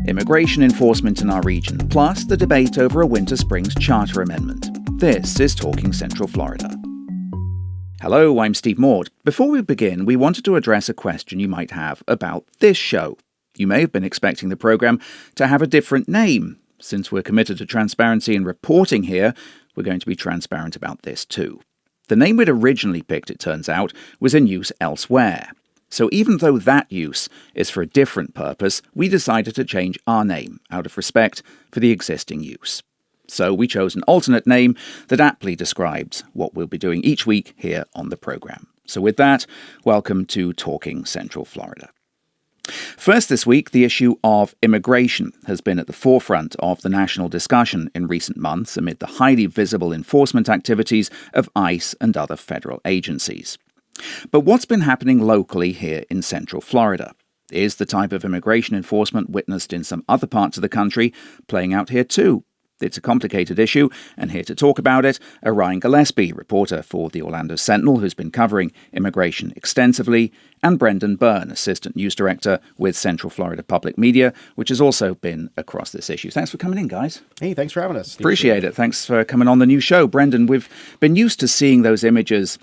immigration enforcement in our region, plus the debate over a Winter Springs Charter Amendment. This is Talking Central Florida. Hello, I'm Steve Maud. Before we begin, we wanted to address a question you might have about this show. You may have been expecting the program to have a different name. Since we're committed to transparency and reporting here, we're going to be transparent about this too. The name we'd originally picked, it turns out, was in use elsewhere. So even though that use is for a different purpose, we decided to change our name out of respect for the existing use. So we chose an alternate name that aptly describes what we'll be doing each week here on the program. So with that, welcome to Talking Central Florida. First this week, the issue of immigration has been at the forefront of the national discussion in recent months amid the highly visible enforcement activities of ICE and other federal agencies. But what's been happening locally here in Central Florida? Is the type of immigration enforcement witnessed in some other parts of the country playing out here too? It's a complicated issue, and here to talk about it are Ryan Gillespie, reporter for the Orlando Sentinel, who's been covering immigration extensively, and Brendan Byrne, assistant news director with Central Florida Public Media, which has also been across this issue. Thanks for coming in, guys. Hey, thanks for having us. Appreciate it. Thanks for coming on the new show. Brendan, we've been used to seeing those images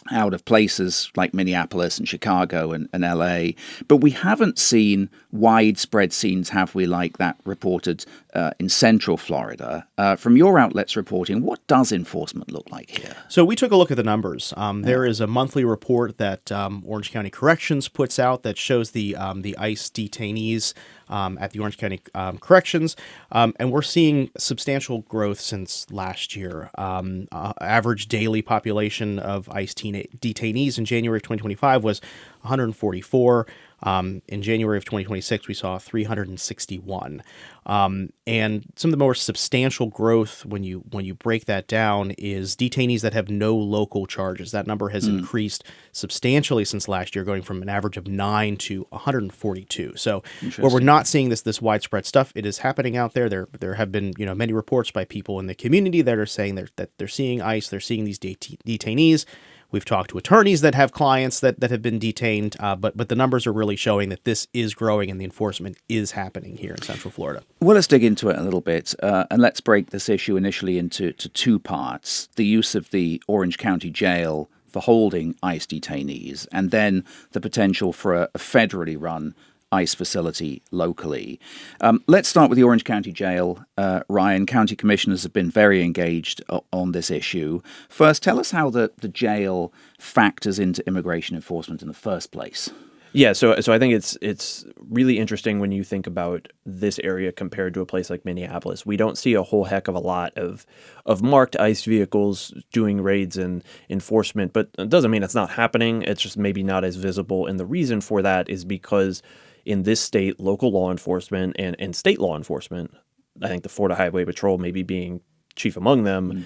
out of places like Minneapolis and Chicago and LA, but we haven't seen widespread scenes, have we, like that reported in Central Florida. From your outlet's reporting, what does enforcement look like here? So we took a look at the numbers. There is a monthly report that Orange County Corrections puts out that shows the ICE detainees at the Orange County Corrections, and we're seeing substantial growth since last year. Average daily population of ICE detainees in January of 2025 was 144. In January of 2026, we saw 361. And some of the more substantial growth when you break that down is detainees that have no local charges. That number has increased substantially since last year, going from an average of 9 to 142. So where we're not seeing this widespread stuff, it is happening out there. There have been many reports by people in the community that are saying that they're seeing ICE, they're seeing these detainees. We've talked to attorneys that have clients that have been detained, but the numbers are really showing that this is growing and the enforcement is happening here in Central Florida. Well, let's dig into it a little bit, and let's break this issue initially into two parts. The use of the Orange County Jail for holding ICE detainees, and then the potential for a federally run ICE facility locally. Let's start with the Orange County Jail. Ryan, county commissioners have been very engaged on this issue. First, tell us how the jail factors into immigration enforcement in the first place. Yeah, so I think it's really interesting when you think about this area compared to a place like Minneapolis. We don't see a whole heck of a lot of marked ICE vehicles doing raids and enforcement, but it doesn't mean it's not happening. It's just maybe not as visible, and the reason for that is because in this state, local law enforcement and state law enforcement, I think the Florida Highway Patrol maybe being chief among them,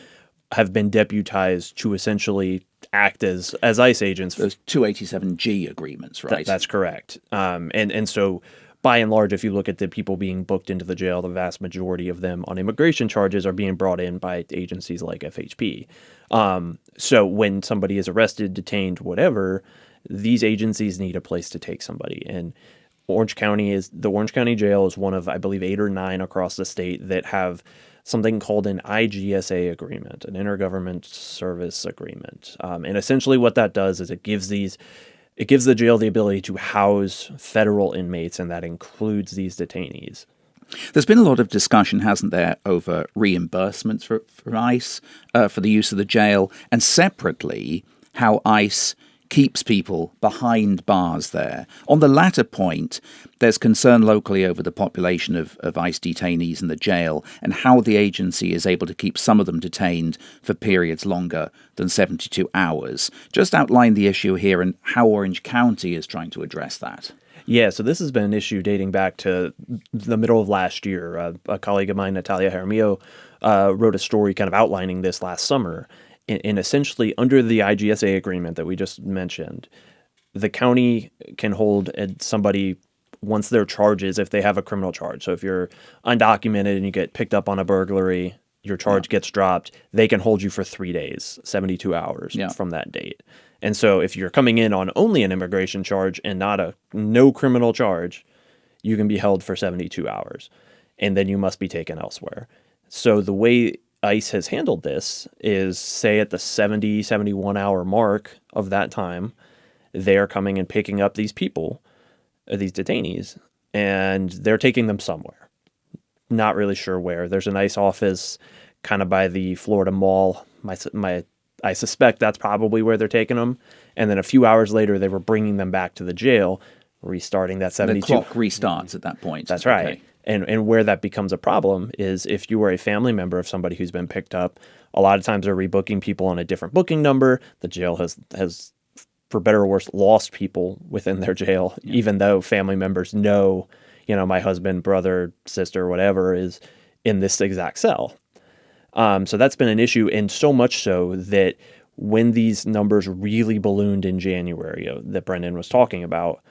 have been deputized to essentially act as ICE agents. Those 287G agreements, right? That's correct. And so by and large, if you look at the people being booked into the jail, the vast majority of them on immigration charges are being brought in by agencies like FHP. So when somebody is arrested, detained, whatever, these agencies need a place to take somebody. And the Orange County Jail is one of, I believe, 8 or 9 across the state that have something called an IGSA agreement, an intergovernment service agreement. And essentially what that does is it gives the jail the ability to house federal inmates, and that includes these detainees. There's been a lot of discussion, hasn't there, over reimbursements for ICE for the use of the jail, and separately how ICE keeps people behind bars there. On the latter point, there's concern locally over the population of ICE detainees in the jail and how the agency is able to keep some of them detained for periods longer than 72 hours. Just outline the issue here and how Orange County is trying to address that. Yeah, so this has been an issue dating back to the middle of last year. A colleague of mine, Natalia Jaramillo, wrote a story kind of outlining this last summer. And essentially, under the IGSA agreement that we just mentioned, the county can hold somebody once their charges, if they have a criminal charge. So if you're undocumented and you get picked up on a burglary, your charge gets dropped, they can hold you for 3 days, 72 hours from that date. And so if you're coming in on only an immigration charge and no criminal charge, you can be held for 72 hours, and then you must be taken elsewhere. So the way ICE has handled this is, say at the 70, 71 hour mark of that time, they're coming and picking up these people, these detainees, and they're taking them somewhere. Not really sure where. There's an ICE office kind of by the Florida Mall. I suspect that's probably where they're taking them. And then a few hours later, they were bringing them back to the jail, restarting that 72. The clock restarts at that point. That's right. And where that becomes a problem is if you are a family member of somebody who's been picked up, a lot of times they're rebooking people on a different booking number. The jail has, for better or worse, lost people within their jail, even though family members know, my husband, brother, sister, whatever is in this exact cell. So that's been an issue, and so much so that when these numbers really ballooned in January that Brendan was talking about,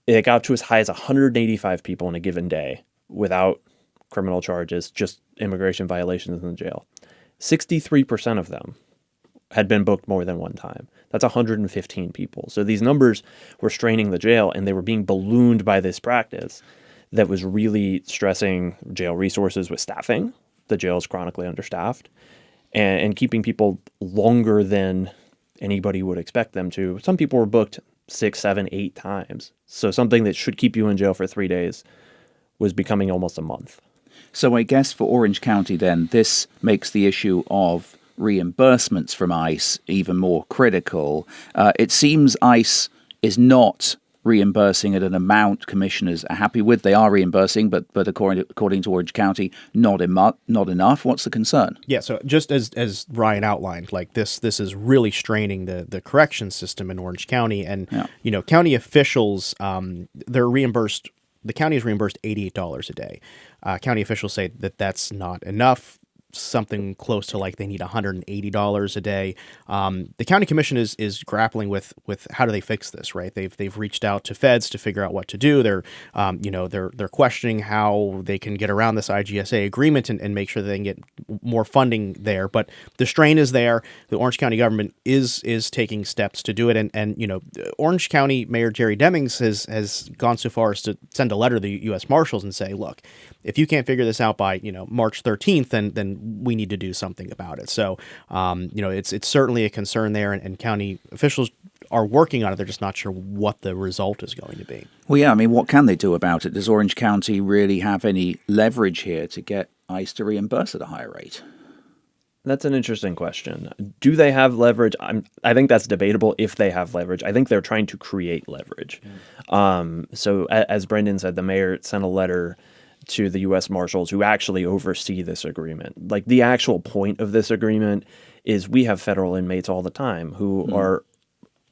it got to as high as 185 people in a given day without criminal charges, just immigration violations in the jail. 63% of them had been booked more than one time. That's 115 people. So these numbers were straining the jail, and they were being ballooned by this practice that was really stressing jail resources with staffing. The jail is chronically understaffed, and keeping people longer than anybody would expect them to. Some people were booked 6, 7, 8 times. So something that should keep you in jail for 3 days was becoming almost a month. So I guess for Orange County then, this makes the issue of reimbursements from ICE even more critical. It seems ICE is not reimbursing at an amount commissioners are happy with. They are reimbursing, but according to Orange County, not enough. What's the concern? Yeah, so just as Ryan outlined, like this is really straining the correction system in Orange County, and county officials they're reimbursed. The county is reimbursed $88 a day. County officials say that that's not enough. Something close to like they need $180 a day. The county commission is grappling with how do they fix this, right? They've reached out to feds to figure out what to do. They're questioning how they can get around this IGSA agreement and make sure that they can get more funding there. But the strain is there. The Orange County government is taking steps to do it. And Orange County Mayor Jerry Demings has gone so far as to send a letter to the U.S. Marshals and say, look, if you can't figure this out by March 13th, then we need to do something about it. So, it's certainly a concern there, and county officials are working on it. They're just not sure what the result is going to be. Well, yeah, I mean, what can they do about it? Does Orange County really have any leverage here to get ICE to reimburse at a higher rate? That's an interesting question. Do they have leverage? I think that's debatable if they have leverage. I think they're trying to create leverage. So as Brendan said, the mayor sent a letter to the U.S. Marshals who actually oversee this agreement. Like, the actual point of this agreement is we have federal inmates all the time who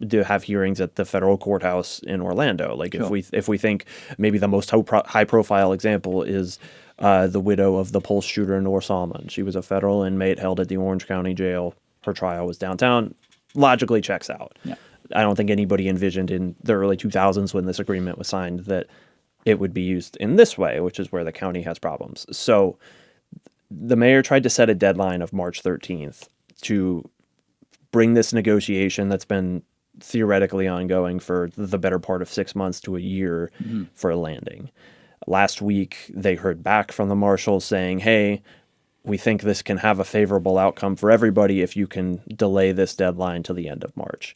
do have hearings at the federal courthouse in Orlando. Like, sure. if we think maybe the most high profile example is the widow of the Pulse shooter in North Salmon. She was a federal inmate held at the Orange County Jail. Her trial was downtown. Logically checks out. Yeah. I don't think anybody envisioned in the early 2000s when this agreement was signed that it would be used in this way, which is where the county has problems. So the mayor tried to set a deadline of March 13th to bring this negotiation that's been theoretically ongoing for the better part of 6 months to a year for a landing. Last week, they heard back from the marshals saying, hey, we think this can have a favorable outcome for everybody if you can delay this deadline to the end of March.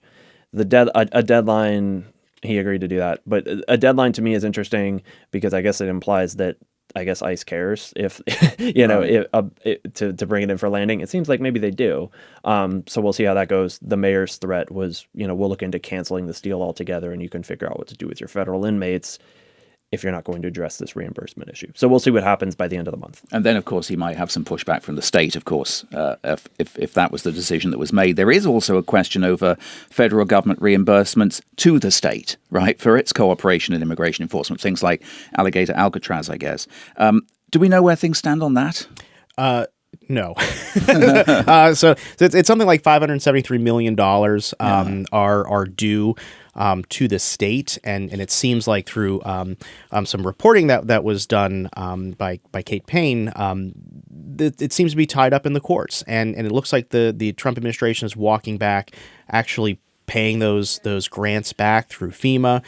A deadline... He agreed to do that. But a deadline to me is interesting because I guess it implies that ICE cares if, to bring it in for landing. It seems like maybe they do. So we'll see how that goes. The mayor's threat was, we'll look into canceling this deal altogether and you can figure out what to do with your federal inmates if you're not going to address this reimbursement issue. So we'll see what happens by the end of the month. And then, of course, he might have some pushback from the state, of course, if that was the decision that was made. There is also a question over federal government reimbursements to the state, right, for its cooperation in immigration enforcement, things like Alligator Alcatraz, I guess. Do we know where things stand on that? No. So it's something like $573 million are due to the state, and it seems like through some reporting that was done by Kate Payne, it seems to be tied up in the courts, and it looks like the Trump administration is walking back actually paying those grants back through FEMA.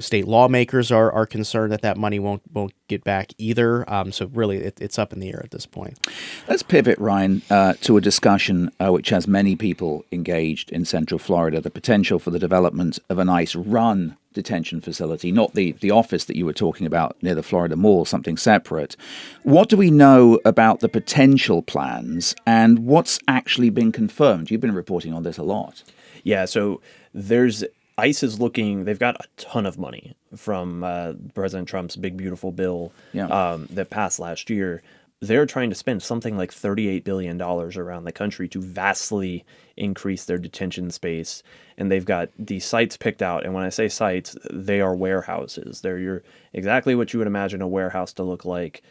State lawmakers are concerned that money won't get back either. So really, it's up in the air at this point. Let's pivot, Ryan, to a discussion which has many people engaged in Central Florida, the potential for the development of an ICE-run detention facility, not the office that you were talking about near the Florida Mall, something separate. What do we know about the potential plans and what's actually been confirmed? You've been reporting on this a lot. Yeah, so ICE is they've got a ton of money from President Trump's big, beautiful bill that passed last year. They're trying to spend something like $38 billion around the country to vastly increase their detention space. And they've got these sites picked out. And when I say sites, they are warehouses. They're exactly what you would imagine a warehouse to look like.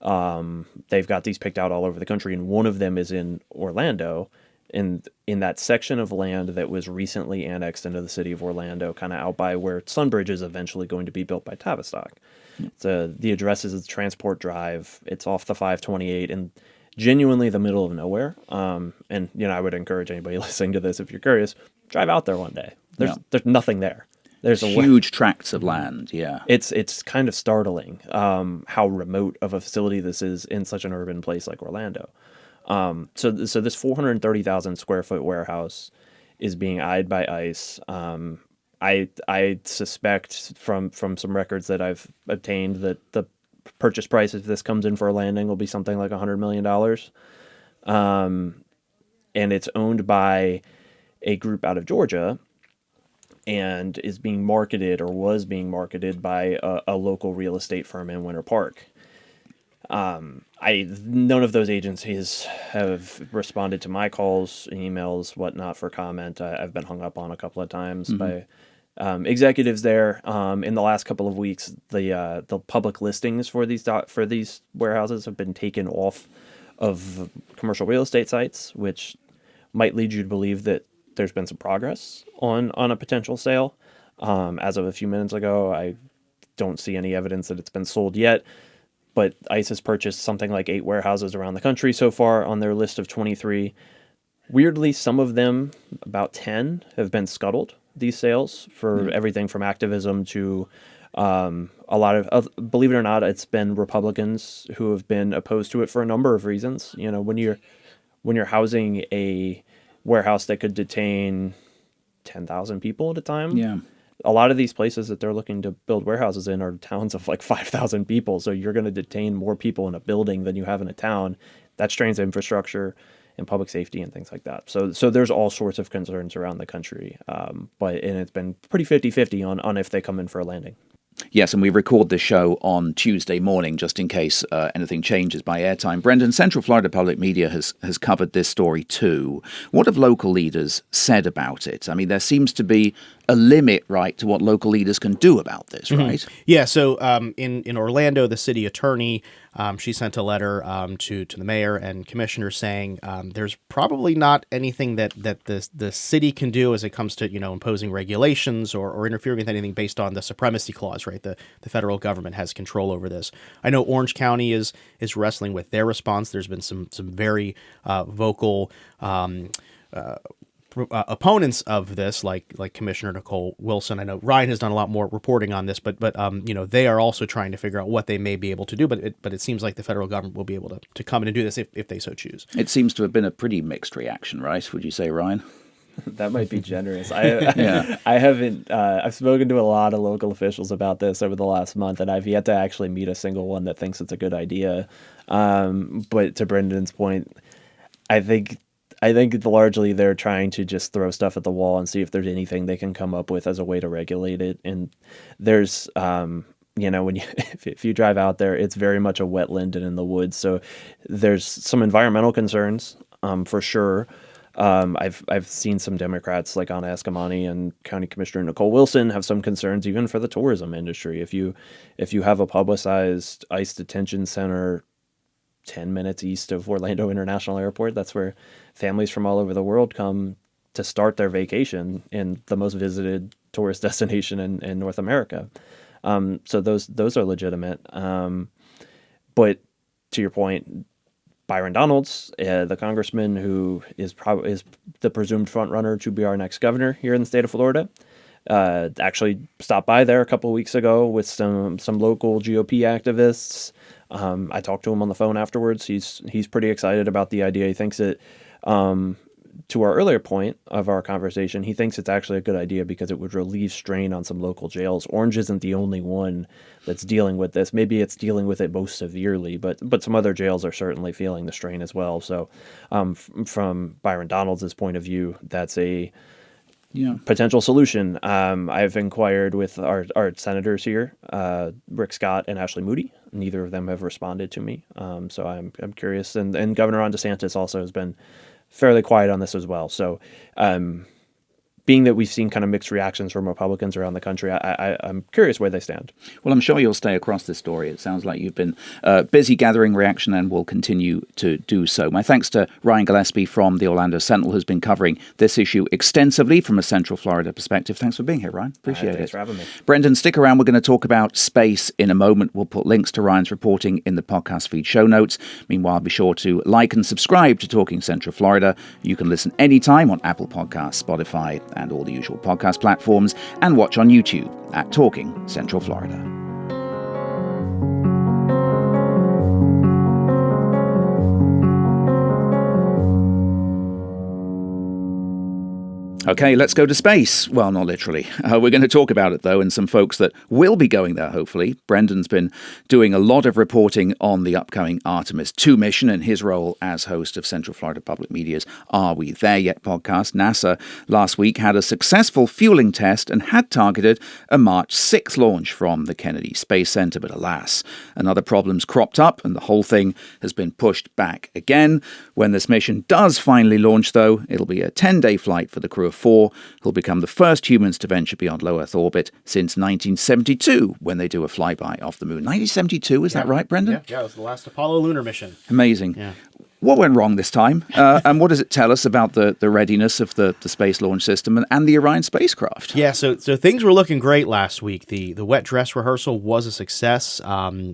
They've got these picked out all over the country. And one of them is in Orlando, in that section of land that was recently annexed into the city of Orlando, kind of out by where Sunbridge is eventually going to be built by Tavistock. So the address is Transport Drive. It's off the 528 and genuinely the middle of nowhere. And I would encourage anybody listening to this, if you're curious, drive out there one day. There's nothing there. There's huge tracts of land. Yeah, it's kind of startling how remote of a facility this is in such an urban place like Orlando. So this 430,000 square foot warehouse is being eyed by ICE. I suspect from some records that I've obtained that the purchase price, if this comes in for a landing, will be something like $100 million. And it's owned by a group out of Georgia and is being marketed or was being marketed by a local real estate firm in Winter Park. None of those agencies have responded to my calls, emails, whatnot for comment. I've been hung up on a couple of times by executives there. In the last couple of weeks, the public listings for these warehouses have been taken off of commercial real estate sites, which might lead you to believe that there's been some progress on a potential sale. As of a few minutes ago, I don't see any evidence that it's been sold yet. But ICE has purchased something like 8 warehouses around the country so far on their list of 23. Weirdly, some of them, about 10, have been scuttled, these sales, for everything from activism to a lot of, believe it or not, it's been Republicans who have been opposed to it for a number of reasons. When you're housing a warehouse that could detain 10,000 people at a time, a lot of these places that they're looking to build warehouses in are towns of like 5,000 people. So you're going to detain more people in a building than you have in a town. That strains infrastructure and public safety and things like that. So there's all sorts of concerns around the country. But it's been pretty 50-50 on if they come in for a landing. Yes, and we record this show on Tuesday morning, just in case anything changes by airtime. Brendan, Central Florida Public Media has covered this story too. What have local leaders said about it? I mean, there seems to be a limit, right, to what local leaders can do about this, right? Yeah, so in Orlando, the city attorney, she sent a letter to the mayor and commissioner saying there's probably not anything that the city can do as it comes to, imposing regulations or interfering with anything based on the supremacy clause, right? The federal government has control over this. I know Orange County is wrestling with their response. There's been some very vocal opponents of this, like Commissioner Nicole Wilson. I know Ryan has done a lot more reporting on this, but they are also trying to figure out what they may be able to do. But it seems like the federal government will be able to come in and do this if they so choose. It seems to have been a pretty mixed reaction, right? Would you say, Ryan? That might be generous. I haven't. I've spoken to a lot of local officials about this over the last month, and I've yet to actually meet a single one that thinks it's a good idea. But to Brendan's point, I think largely they're trying to just throw stuff at the wall and see if there's anything they can come up with as a way to regulate it. And there's, when if you drive out there, it's very much a wetland and in the woods. So there's some environmental concerns, for sure. I've seen some Democrats like Anna Escamani and County Commissioner Nicole Wilson have some concerns even for the tourism industry. If you have a publicized ICE detention center 10 minutes east of Orlando International Airport, that's where families from all over the world come to start their vacation in the most visited tourist destination in North America. So those are legitimate. But to your point, Byron Donalds, the congressman who is the presumed front runner to be our next governor here in the state of Florida, actually stopped by there a couple of weeks ago with some local GOP activists. I talked to him on the phone afterwards. He's pretty excited about the idea. He thinks it, to our earlier point of our conversation, he thinks it's actually a good idea because it would relieve strain on some local jails. Orange isn't the only one that's dealing with this. Maybe it's dealing with it most severely, but some other jails are certainly feeling the strain as well. So from Byron Donalds' point of view, that's a potential solution. I've inquired with our senators here, Rick Scott and Ashley Moody. Neither of them have responded to me. So I'm curious. And Governor Ron DeSantis also has been fairly quiet on this as well. So being that we've seen kind of mixed reactions from Republicans around the country, I'm curious where they stand. Well, I'm sure you'll stay across this story. It sounds like you've been busy gathering reaction and will continue to do so. My thanks to Ryan Gillespie from the Orlando Sentinel, who's been covering this issue extensively from a Central Florida perspective. Thanks for being here, Ryan. Appreciate it. Thanks for having me. Brendan, stick around. We're going to talk about space in a moment. We'll put links to Ryan's reporting in the podcast feed show notes. Meanwhile, be sure to like and subscribe to Talking Central Florida. You can listen anytime on Apple Podcasts, Spotify, and all the usual podcast platforms, and watch on YouTube at Talking Central Florida. Okay, let's go to space. Well, not literally. We're going to talk about it, though, and some folks that will be going there, hopefully. Brendan's been doing a lot of reporting on the upcoming Artemis II mission and his role as host of Central Florida Public Media's Are We There Yet podcast. NASA last week had a successful fueling test and had targeted a March 6th launch from the Kennedy Space Center, but alas, another problem's cropped up and the whole thing has been pushed back again. When this mission does finally launch, though, it'll be a 10-day flight for the crew of 4, who'll become the first humans to venture beyond low Earth orbit since 1972, when they do a flyby off the moon. 1972, is that right, Brendan? Yeah, it was the last Apollo lunar mission. Amazing. Yeah. What went wrong this time? And what does it tell us about the readiness of the Space Launch System and the Orion spacecraft? Yeah, so things were looking great last week. The wet dress rehearsal was a success.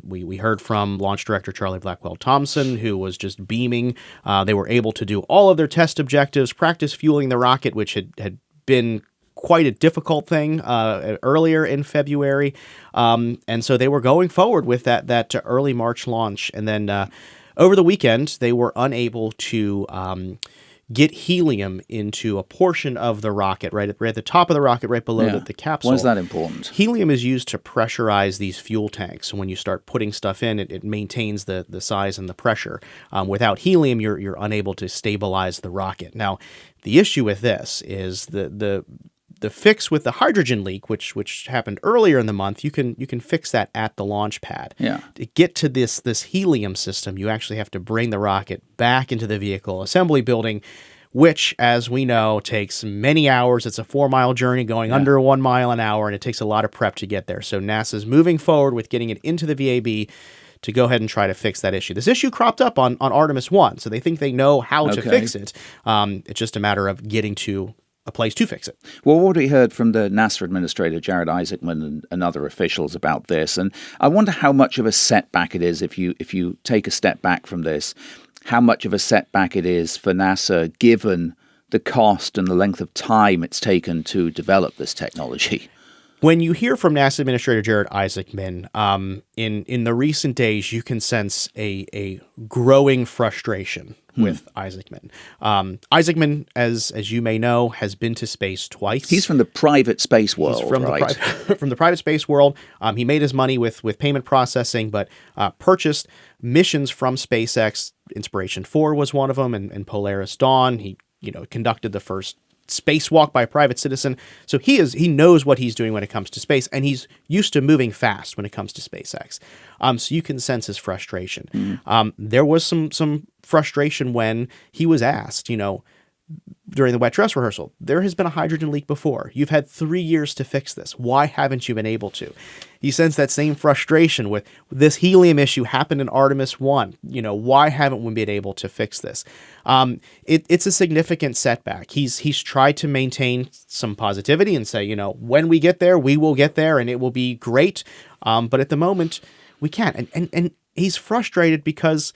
We heard from launch director Charlie Blackwell Thompson, who was just beaming. They were able to do all of their test objectives, practice fueling the rocket, which had been quite a difficult thing earlier in February. And so they were going forward with that early March launch. And then over the weekend, they were unable to get helium into a portion of the rocket, right at the top of the rocket, right below the capsule. Why is that important? Helium is used to pressurize these fuel tanks. So when you start putting stuff in, it maintains the size and the pressure. Without helium, you're unable to stabilize the rocket. Now, the issue with this is the fix with the hydrogen leak, which happened earlier in the month. You can fix that at the launch pad. Yeah. To get to this helium system, you actually have to bring the rocket back into the vehicle assembly building, which, as we know, takes many hours. It's a 4-mile journey going under 1 mile an hour, and it takes a lot of prep to get there. So NASA's moving forward with getting it into the VAB to go ahead and try to fix that issue. This issue cropped up on Artemis I, so they think they know how to fix it. It's just a matter of getting to a place to fix it. Well, what we heard from the NASA administrator, Jared Isaacman, and other officials about this, and I wonder how much of a setback it is if you take a step back from this, how much of a setback it is for NASA given the cost and the length of time it's taken to develop this technology. When you hear from NASA Administrator Jared Isaacman, in the recent days, you can sense a growing frustration with Isaacman. Isaacman, as you may know, has been to space twice. He's from the private space world, He's from right? From the private space world. He made his money with payment processing, but purchased missions from SpaceX. Inspiration 4 was one of them, and Polaris Dawn. He conducted the first spacewalk by a private citizen. So he knows what he's doing when it comes to space, and he's used to moving fast when it comes to SpaceX. So you can sense his frustration. There was some frustration when he was asked, during the wet dress rehearsal, there has been a hydrogen leak before. You've had 3 years to fix this. Why haven't you been able to? You sense that same frustration with this helium issue happened in Artemis I. Why haven't we been able to fix this? It's a significant setback. He's tried to maintain some positivity and say, when we get there, we will get there and it will be great. But at the moment, we can't. And he's frustrated because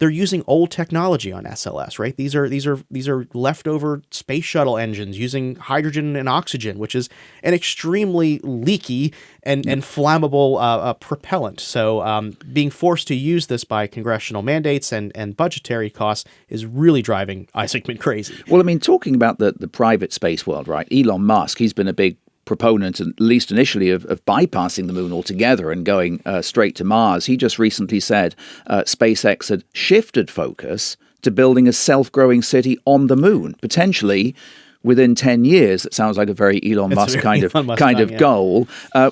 they're using old technology on SLS, right? These are leftover space shuttle engines using hydrogen and oxygen, which is an extremely leaky and flammable propellant. So being forced to use this by congressional mandates and budgetary costs is really driving Isaacman crazy. Well, I mean, talking about the private space world, right? Elon Musk, he's been a big proponent, at least initially, of bypassing the moon altogether and going straight to Mars. He just recently said SpaceX had shifted focus to building a self-growing city on the moon, potentially within 10 years. That sounds like a very Elon Musk kind of goal.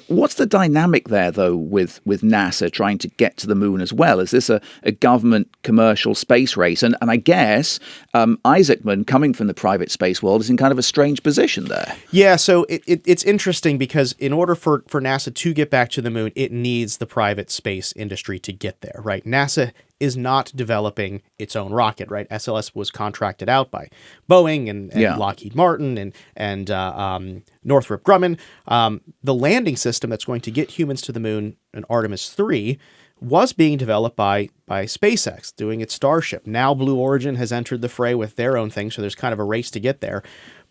What's the dynamic there, though, with NASA trying to get to the moon as well? Is this a government commercial space race? And I guess Isaacman, coming from the private space world, is in kind of a strange position there. Yeah, so it's interesting because in order for NASA to get back to the moon, it needs the private space industry to get there, right? NASA is not developing its own rocket, right? SLS was contracted out by Boeing and Lockheed Martin and Northrop Grumman. The landing system that's going to get humans to the moon in Artemis II was being developed by SpaceX, doing its Starship. Now Blue Origin has entered the fray with their own thing, so there's kind of a race to get there.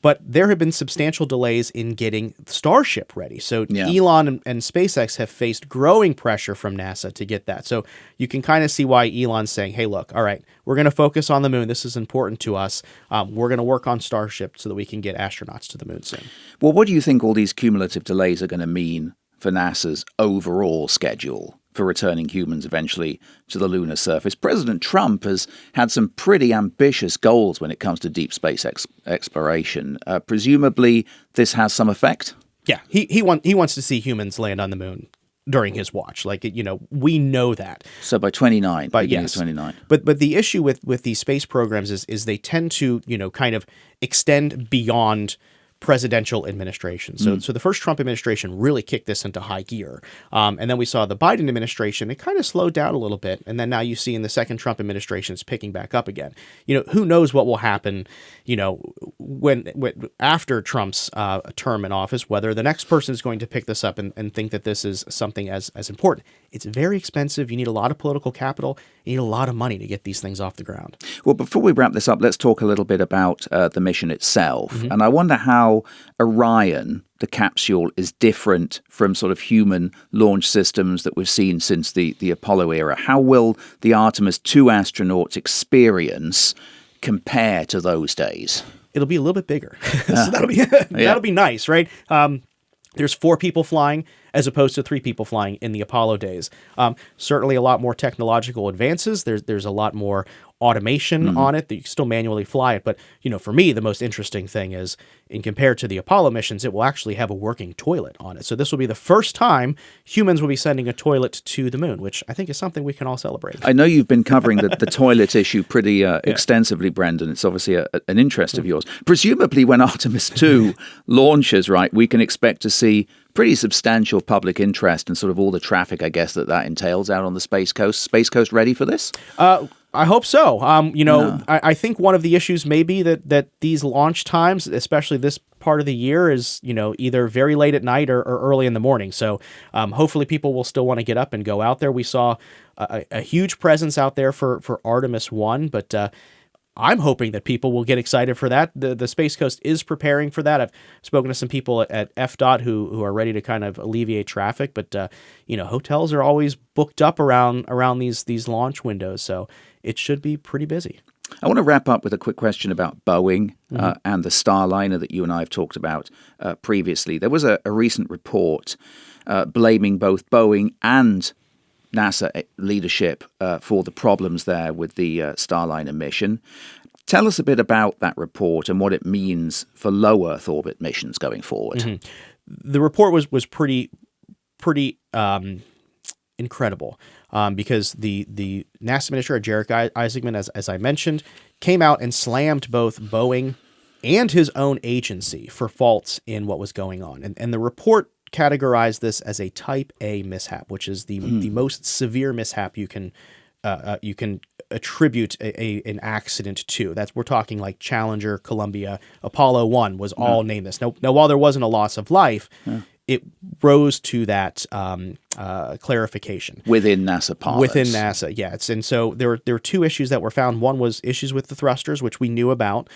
But there have been substantial delays in getting Starship ready. So Elon and SpaceX have faced growing pressure from NASA to get that. So you can kind of see why Elon's saying, hey, look, all right, we're going to focus on the moon. This is important to us. We're going to work on Starship so that we can get astronauts to the moon soon. Well, what do you think all these cumulative delays are going to mean for NASA's overall schedule for returning humans eventually to the lunar surface? President Trump has had some pretty ambitious goals when it comes to deep space exploration. Presumably, this has some effect? Yeah, he wants to see humans land on the moon during his watch. Like, we know that. So by 29, beginning of 29. But the issue with these space programs is they tend to, kind of extend beyond presidential administration. So the first Trump administration really kicked this into high gear. And then we saw the Biden administration, it kind of slowed down a little bit. And then now you see in the second Trump administration, it's picking back up again. Who knows what will happen, when after Trump's term in office, whether the next person is going to pick this up and think that this is something as important. It's very expensive. You need a lot of political capital. You need a lot of money to get these things off the ground. Well, before we wrap this up, let's talk a little bit about the mission itself. Mm-hmm. And I wonder how Orion, the capsule, is different from sort of human launch systems that we've seen since the Apollo era. How will the Artemis II astronauts' experience compare to those days? It'll be a little bit bigger. So that'll be nice, right? There's 4 people flying as opposed to 3 people flying in the Apollo days. Certainly a lot more technological advances. There's a lot more automation on it that you can still manually fly it. But, for me, the most interesting thing is, in compared to the Apollo missions, it will actually have a working toilet on it. So this will be the first time humans will be sending a toilet to the moon, which I think is something we can all celebrate. I know you've been covering the toilet issue pretty extensively, Brendan. It's obviously an interest of yours. Presumably when Artemis II launches, right, we can expect to see pretty substantial public interest and sort of all the traffic, I guess, that entails out on the Space Coast. Space Coast ready for this? I hope so. I think one of the issues may be that these launch times, especially this part of the year, is, either very late at night or early in the morning. So hopefully people will still want to get up and go out there. We saw a huge presence out there for Artemis I, but I'm hoping that people will get excited for that. The Space Coast is preparing for that. I've spoken to some people at FDOT who are ready to kind of alleviate traffic, but hotels are always booked up around these launch windows, so it should be pretty busy. I want to wrap up with a quick question about Boeing and the Starliner that you and I have talked about previously. There was a recent report blaming both Boeing and NASA leadership for the problems there with the Starliner mission. Tell us a bit about that report and what it means for low Earth orbit missions going forward. Mm-hmm. The report was pretty incredible because the NASA Administrator, Jarek Isaacman, as I mentioned, came out and slammed both Boeing and his own agency for faults in what was going on. And the report categorized this as a Type A mishap, which is the most severe mishap you can attribute an accident to. We're talking like Challenger, Columbia, Apollo 1 was all named this. Now, while there wasn't a loss of life, it rose to that clarification. Within NASA parlance. Within NASA, yeah. And so there were two issues that were found. One was issues with the thrusters, which we knew about.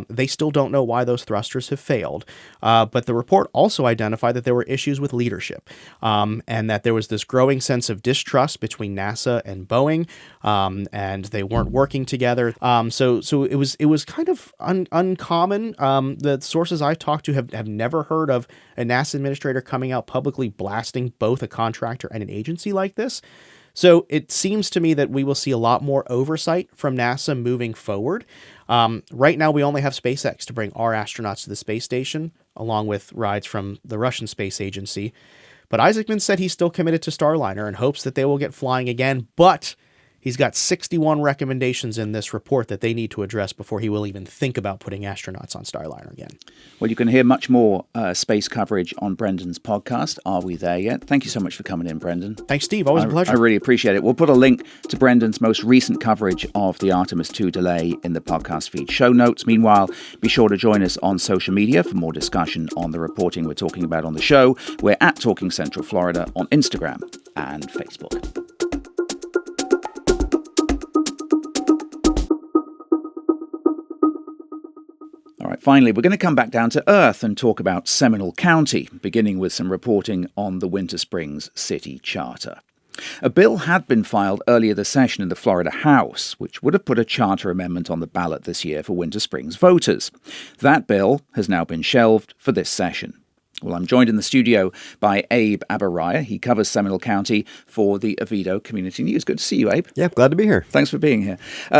They still don't know why those thrusters have failed. But the report also identified that there were issues with leadership, and that there was this growing sense of distrust between NASA and Boeing, and they weren't working together. So it was kind of uncommon. The sources I talked to have never heard of a NASA administrator coming out publicly blasting both a contractor and an agency like this. So it seems to me that we will see a lot more oversight from NASA moving forward. Right now, we only have SpaceX to bring our astronauts to the space station, along with rides from the Russian space agency. But Isaacman said he's still committed to Starliner and hopes that they will get flying again, but he's got 61 recommendations in this report that they need to address before he will even think about putting astronauts on Starliner again. Well, you can hear much more space coverage on Brendan's podcast, Are We There Yet? Thank you so much for coming in, Brendan. Thanks, Steve. Always a pleasure. I really appreciate it. We'll put a link to Brendan's most recent coverage of the Artemis II delay in the podcast feed show notes. Meanwhile, be sure to join us on social media for more discussion on the reporting we're talking about on the show. We're at Talking Central Florida on Instagram and Facebook. All right, finally, we're going to come back down to earth and talk about Seminole County, beginning with some reporting on the Winter Springs City Charter. A bill had been filed earlier this session in the Florida House, which would have put a charter amendment on the ballot this year for Winter Springs voters. That bill has now been shelved for this session. Well, I'm joined in the studio by Abe Aboraya. He covers Seminole County for the Oviedo Community News. Good to see you, Abe. Yeah, glad to be here. Thanks for being here.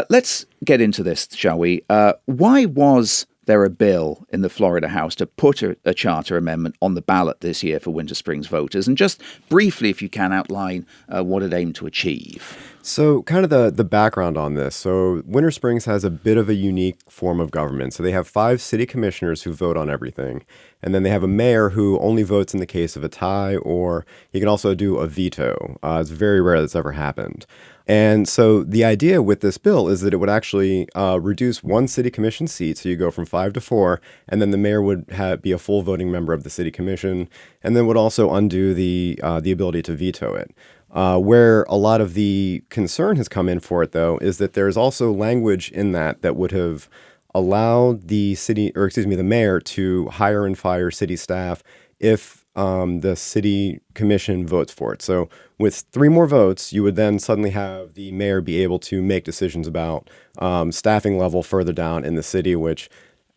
Let's get into this, shall we? Why was there a bill in the Florida House to put a charter amendment on the ballot this year for Winter Springs voters? And just briefly, if you can, outline what it aimed to achieve. So kind of the background on this. So Winter Springs has a bit of a unique form of government. So they have 5 city commissioners who vote on everything. And then they have a mayor who only votes in the case of a tie, or he can also do a veto. It's very rare that's ever happened. And so the idea with this bill is that it would actually reduce one city commission seat. So you go from 5 to 4, and then the mayor would be a full voting member of the city commission, and then would also undo the ability to veto it. Where a lot of the concern has come in for it, though, is that there's also language in that would have allowed the mayor to hire and fire city staff if the city commission votes for it. So with 3 more votes, you would then suddenly have the mayor be able to make decisions about staffing level further down in the city, which,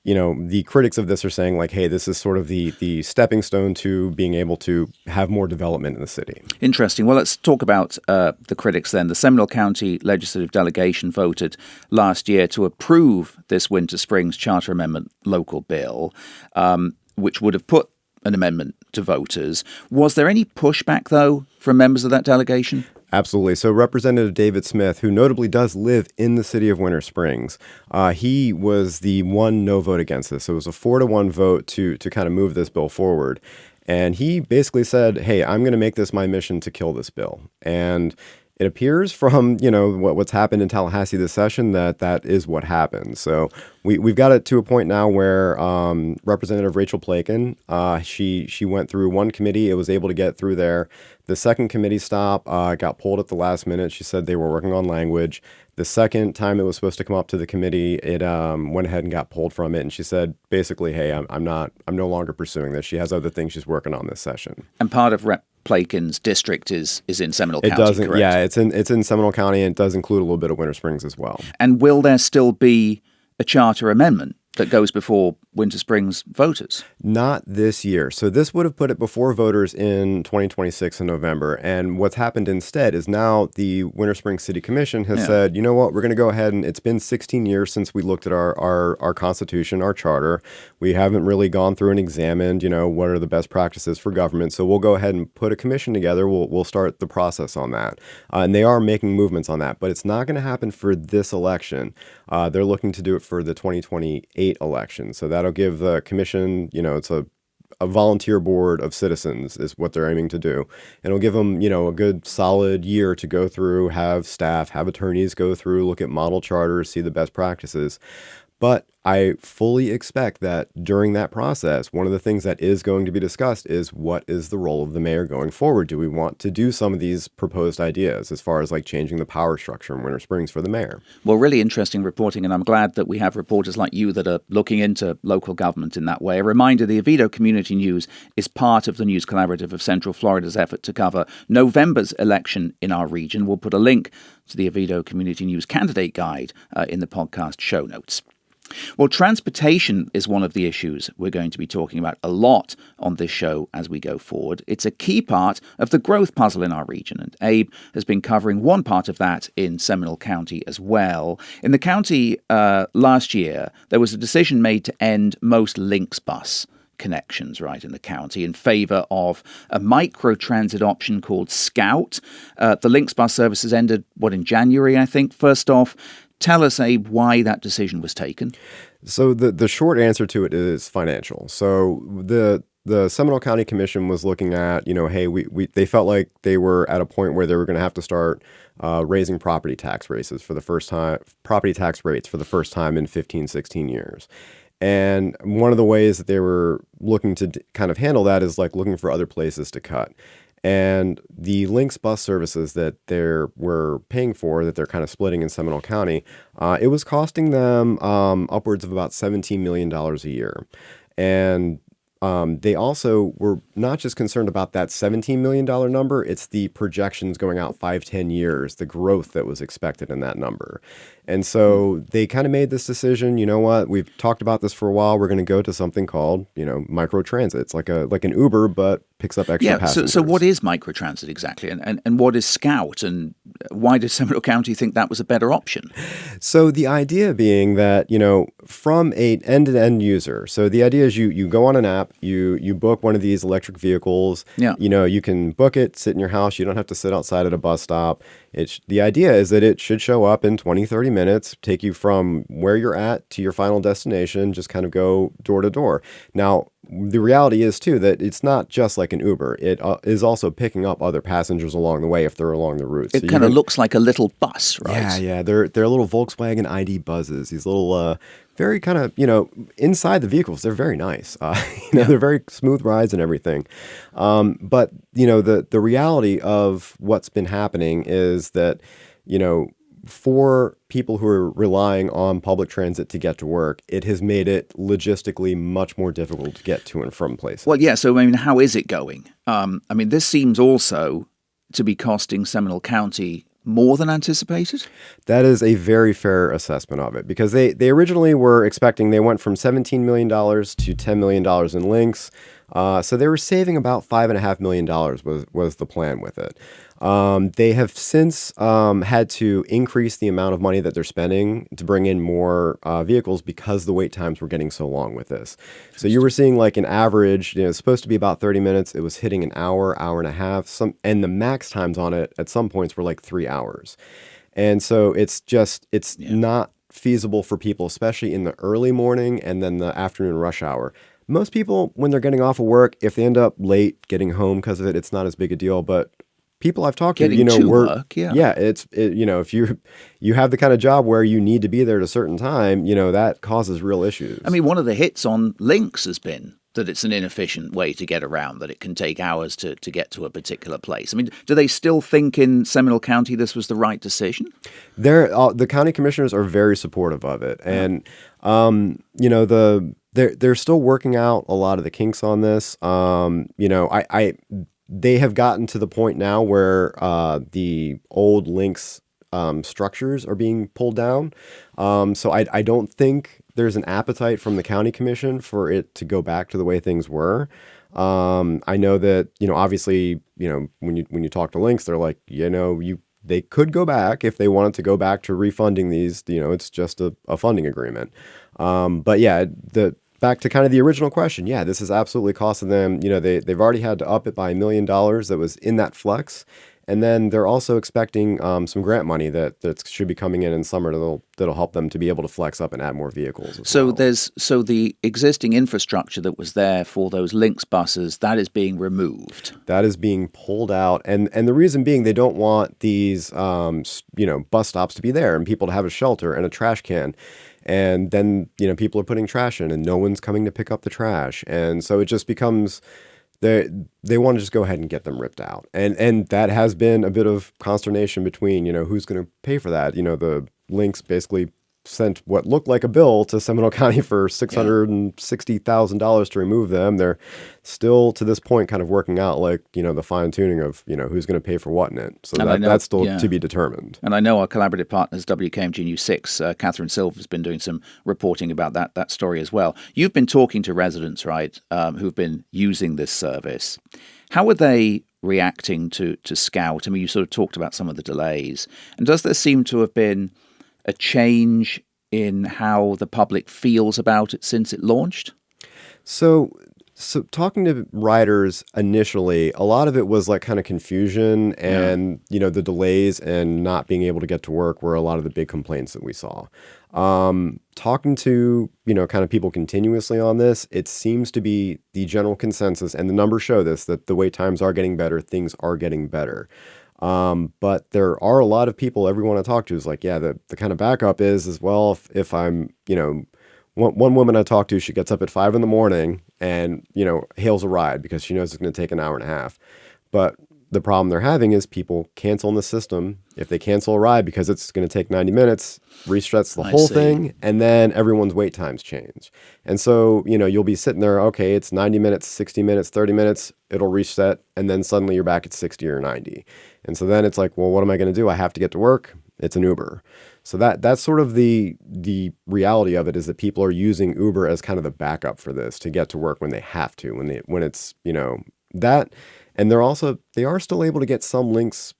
you know, the critics of this are saying, like, hey, this is sort of the stepping stone to being able to have more development in the city. Interesting. Well, let's talk about the critics then. The Seminole County Legislative Delegation voted last year to approve this Winter Springs Charter Amendment local bill, which would have put an amendment to voters. Was there any pushback, though, from members of that delegation? Absolutely. So Representative David Smith, who notably does live in the city of Winter Springs, he was the one no vote against this. So it was a 4-1 vote to kind of move this bill forward. And he basically said, hey, I'm going to make this my mission to kill this bill. And it appears from, you know, what's happened in Tallahassee this session that is what happened. So we've got it to a point now where Representative Rachel Plakin, she went through one committee. It was able to get through there. The second committee stop got pulled at the last minute. She said they were working on language. The second time it was supposed to come up to the committee, it went ahead and got pulled from it. And she said, basically, hey, I'm no longer pursuing this. She has other things she's working on this session. And part of Rep. Plakin's district is in Seminole County, correct? Yeah, it's in Seminole County, and it does include a little bit of Winter Springs as well. And will there still be a charter amendment that goes before Winter Springs voters? Not this year. So this would have put it before voters in 2026 in November. And what's happened instead is now the Winter Springs City Commission has said, you know what, we're going to go ahead, and it's been 16 years since we looked at our Constitution, our charter. We haven't really gone through and examined, you know, what are the best practices for government. So we'll go ahead and put a commission together. We'll start the process on that. And they are making movements on that, but it's not going to happen for this election. They're looking to do it for the 2028 election. So that'll give the commission, you know, it's a volunteer board of citizens is what they're aiming to do. And it'll give them, you know, a good solid year to go through, have staff, have attorneys go through, look at model charters, see the best practices. But I fully expect that during that process, one of the things that is going to be discussed is what is the role of the mayor going forward? Do we want to do some of these proposed ideas as far as like changing the power structure in Winter Springs for the mayor? Well, really interesting reporting, and I'm glad that we have reporters like you that are looking into local government in that way. A reminder, the Oviedo Community News is part of the News Collaborative of Central Florida's effort to cover November's election in our region. We'll put a link to the Oviedo Community News candidate guide in the podcast show notes. Well, transportation is one of the issues we're going to be talking about a lot on this show as we go forward. It's a key part of the growth puzzle in our region, and Abe has been covering one part of that in Seminole County as well. In the county last year, there was a decision made to end most Lynx bus connections right in the county in favor of a microtransit option called Scout. The Lynx bus services ended, in January, I think. First off, tell us, Abe, why that decision was taken. So the short answer to it is financial. So the Seminole County Commission was looking at, hey, they felt like they were at a point where they were going to have to start raising property tax rates for the first time in 15, 16 years. And one of the ways that they were looking to kind of handle that is like looking for other places to cut. And the Lynx bus services that we're paying for, that they're kind of splitting in Seminole County, it was costing them upwards of about $17 million a year. And they also were not just concerned about that $17 million number, it's the projections going out 5-10 years, the growth that was expected in that number. And so they kind of made this decision, you know what, we've talked about this for a while, we're going to go to something called, microtransit. It's like an Uber, but picks up extra passengers. So what is microtransit exactly? And what is Scout? And why did Seminole County think that was a better option? So the idea being that, from an end-to-end user, so the idea is you go on an app, you book one of these electric vehicles, you can book it, sit in your house, you don't have to sit outside at a bus stop. The idea is that it should show up in 20, 30 minutes, take you from where you're at to your final destination, just kind of go door to door. Now, the reality is, too, that it's not just like an Uber. It is also picking up other passengers along the way if they're along the route. It kind of looks like a little bus, right? Yeah. They're little Volkswagen ID buses. These little, very kind of, inside the vehicles, they're very nice. They're very smooth rides and everything. But, the reality of what's been happening is that, for people who are relying on public transit to get to work, it has made it logistically much more difficult to get to and from places. Well, yeah. So, how is it going? This seems also to be costing Seminole County more than anticipated? That is a very fair assessment of it, because they originally were expecting, they went from $17 million to $10 million in Lynx. So they were saving about $5.5 million was the plan with it. They have since had to increase the amount of money that they're spending to bring in more vehicles because the wait times were getting so long with this. So you were seeing like an average, it's supposed to be about 30 minutes. It was hitting an hour and a half, and the max times on it at some points were like 3 hours. And so it's not feasible for people, especially in the early morning and then the afternoon rush hour. Most people, when they're getting off of work, if they end up late getting home because of it, it's not as big a deal. But people I've talked to, work, if you have the kind of job where you need to be there at a certain time, that causes real issues. One of the hits on Lynx has been that it's an inefficient way to get around, that it can take hours to get to a particular place. Do they still think in Seminole County this was the right decision? The county commissioners are very supportive of it. And, they're still working out a lot of the kinks on this. They have gotten to the point now where the old Lynx structures are being pulled down. So I don't think there's an appetite from the county commission for it to go back to the way things were. I know that, obviously, when you talk to Lynx, they're like, they could go back if they wanted to go back to refunding these. It's just a funding agreement. But yeah, back to kind of the original question. Yeah, this is absolutely costing them. They've already had to up it by $1 million that was in that flex. And then they're also expecting some grant money that should be coming in summer that'll help them to be able to flex up and add more vehicles as well. The existing infrastructure that was there for those Lynx buses, that is being removed. That is being pulled out. And the reason being they don't want these bus stops to be there and people to have a shelter and a trash can. And then, people are putting trash in and no one's coming to pick up the trash. And so it just becomes they want to just go ahead and get them ripped out. And that has been a bit of consternation between, who's going to pay for that. The Lynx basically sent what looked like a bill to Seminole County for $660,000 to remove them. They're still to this point kind of working out the fine tuning of, who's going to pay for what in it. So that's still to be determined. And I know our collaborative partners, WKMG News 6, Catherine Silver has been doing some reporting about that story as well. You've been talking to residents, right, who've been using this service. How are they reacting to Scout? I mean, you sort of talked about some of the delays. And does there seem to have been a change in how the public feels about it since it launched? So talking to riders initially, a lot of it was kind of confusion and, the delays and not being able to get to work were a lot of the big complaints that we saw. Talking to, kind of people continuously on this, it seems to be the general consensus, and the numbers show this, that the wait times are getting better, things are getting better. But there are a lot of people, everyone I talk to is the kind of backup is as well, if I'm, one woman I talked to, she gets up at 5 a.m. and, hails a ride because she knows it's going to take an hour and a half. But the problem they're having is people cancel in the system. If they cancel a ride because it's going to take 90 minutes, resets the whole thing, and then everyone's wait times change. And so, you'll be sitting there, okay, it's 90 minutes, 60 minutes, 30 minutes, it'll reset, and then suddenly you're back at 60 or 90. And so then it's well, what am I going to do? I have to get to work. It's an Uber. So that's sort of the reality of it, is that people are using Uber as kind of the backup for this to get to work when they have to, when it's, that. And they are still able to get some Lynx,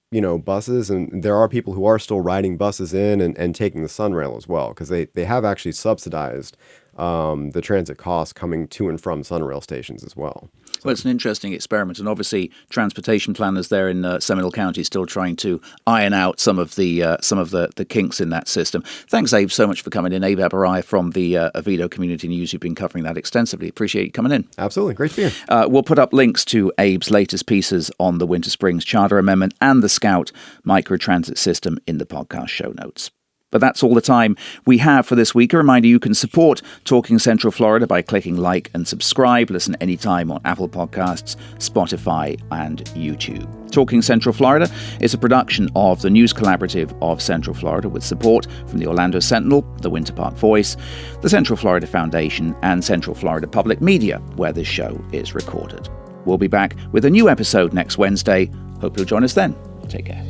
buses, and there are people who are still riding buses in and taking the Sunrail as well, because they have actually subsidized the transit costs coming to and from Sunrail stations as well. Well, it's an interesting experiment, and obviously transportation planners there in Seminole County still trying to iron out some of the kinks in that system. Thanks, Abe, so much for coming in. Abe Aboraya from the Oviedo Community News. You've been covering that extensively. Appreciate you coming in. Absolutely. Great to be here. We'll put up links to Abe's latest pieces on the Winter Springs Charter Amendment and the Scout microtransit system in the podcast show notes. But that's all the time we have for this week. A reminder, you can support Talking Central Florida by clicking like and subscribe. Listen anytime on Apple Podcasts, Spotify, and YouTube. Talking Central Florida is a production of the News Collaborative of Central Florida with support from the Orlando Sentinel, the Winter Park Voice, the Central Florida Foundation, and Central Florida Public Media, where this show is recorded. We'll be back with a new episode next Wednesday. Hope you'll join us then. Take care.